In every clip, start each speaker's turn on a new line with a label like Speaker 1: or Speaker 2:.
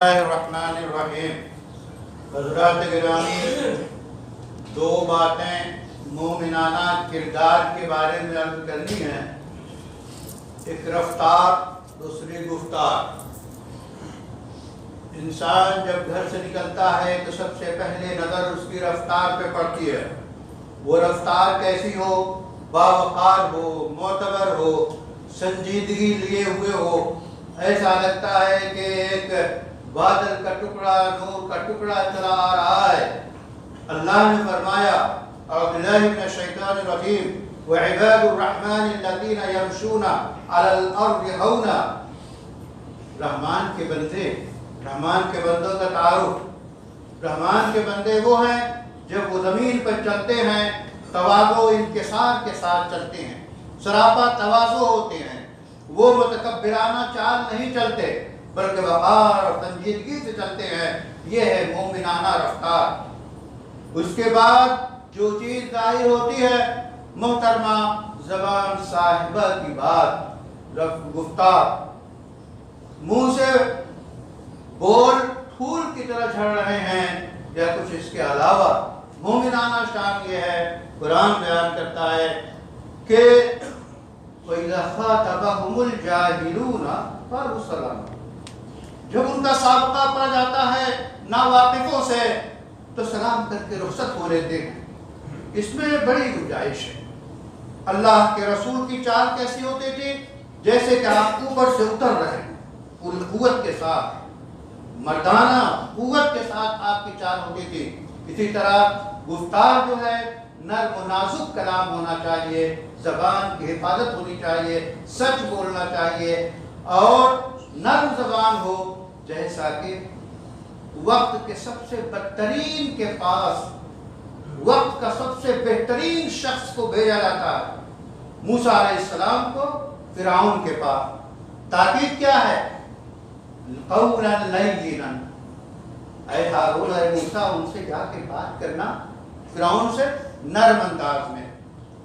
Speaker 1: الرحمن حضرات گرامی، دو باتیں مومنانہ کردار کے بارے میں عرض کرنی ہے۔ ایک رفتار، دوسری گفتار۔ انسان جب گھر سے نکلتا ہے تو سب سے پہلے نظر اس کی رفتار پہ پڑتی ہے۔ وہ رفتار کیسی ہو؟ باوقار ہو، معتبر ہو، سنجیدگی لیے ہوئے ہو۔ ایسا لگتا ہے کہ ایک بادل کا ٹکڑا، نور کا ٹکڑا چلا آ رہا ہے۔ اللہ نے فرمایا اعوذ باللہ من الشیطان الرجیم وعباد الرحمن الذین یمشون علی الارض ہونا۔ رحمان کے بندے، رحمان کے بندوں کا تعارف۔ رحمان کے بندے وہ ہیں جب وہ زمین پر چلتے ہیں تواضع و انکسار کے ساتھ چلتے ہیں، سراپا تواضع ہوتے ہیں۔ وہ متکبرانہ چال نہیں چلتے بلکہ وقار اور سنجیدگی سے چلتے ہیں۔ یہ ہے مومنانہ رفتار۔ اس کے بعد جو چیز ظاہر ہوتی ہے محترمہ زبان صاحبہ کی بات، گفتار، منہ سے بول پھول کی طرح جھڑ رہے ہیں یا کچھ اس کے علاوہ۔ مومنانہ شان یہ ہے، قرآن بیان کرتا ہے کہ وَإِذَا خَاطَبَهُمُ الْجَاهِلُونَ قَالُوا سَلَامًا۔ جب ان کا سابقہ پڑ جاتا ہے ناواقفوں سے تو سلام کر کے رخصت ہو لیتے ہیں۔ اس میں بڑی گنجائش ہے۔ اللہ کے رسول کی چال کیسی ہوتی تھی؟ جیسے کہ آپ اوپر سے اتر رہے ہیں، پوری قوت کے ساتھ، مردانہ قوت کے ساتھ آپ کی چال ہوتی تھی۔ اسی طرح گفتار جو ہے نرم و نازک کلام ہونا چاہیے، زبان کی حفاظت ہونی چاہیے، سچ بولنا چاہیے اور نرم زبان ہو، جیسا کہ وقت کے سب سے بدترین کے پاس وقت کا سب سے بہترین شخص کو بھیجا جاتا ہے، موسیٰ علیہ السلام کو فرعون کے پاس۔ تاکید کیا ہے؟ قولا لینا، اے ہارون اے موسیٰ، ان سے جا کے بات کرنا فرعون سے نرم انداز میں۔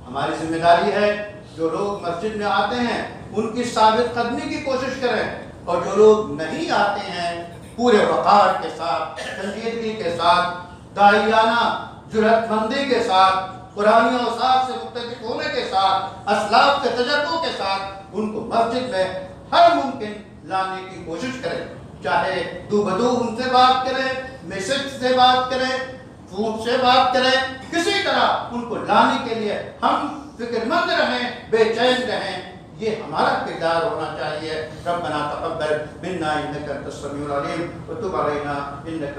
Speaker 1: ہماری ذمہ داری ہے جو لوگ مسجد میں آتے ہیں ان کی ثابت قدمی کی کوشش کریں، اور جو لوگ نہیں آتے ہیں پورے وقار کے ساتھ، سنجیدگی کے ساتھ، داعیانہ جرأت مندی کے ساتھ، قرآنی اوصاف سے متفق ہونے کے ساتھ، اسلاف کے تجربوں کے ساتھ ان کو مسجد میں ہر ممکن لانے کی کوشش کریں۔ چاہے دو بدو ان سے بات کریں، میسج سے بات کریں، فون سے بات کریں، کسی طرح ان کو لانے کے لیے ہم فکر مند رہیں، بے چین رہیں۔ یہ ہمارا کردار ہونا چاہیے۔ ربنا تقبل منا انک انت السمیع العلیم وتب علینا انک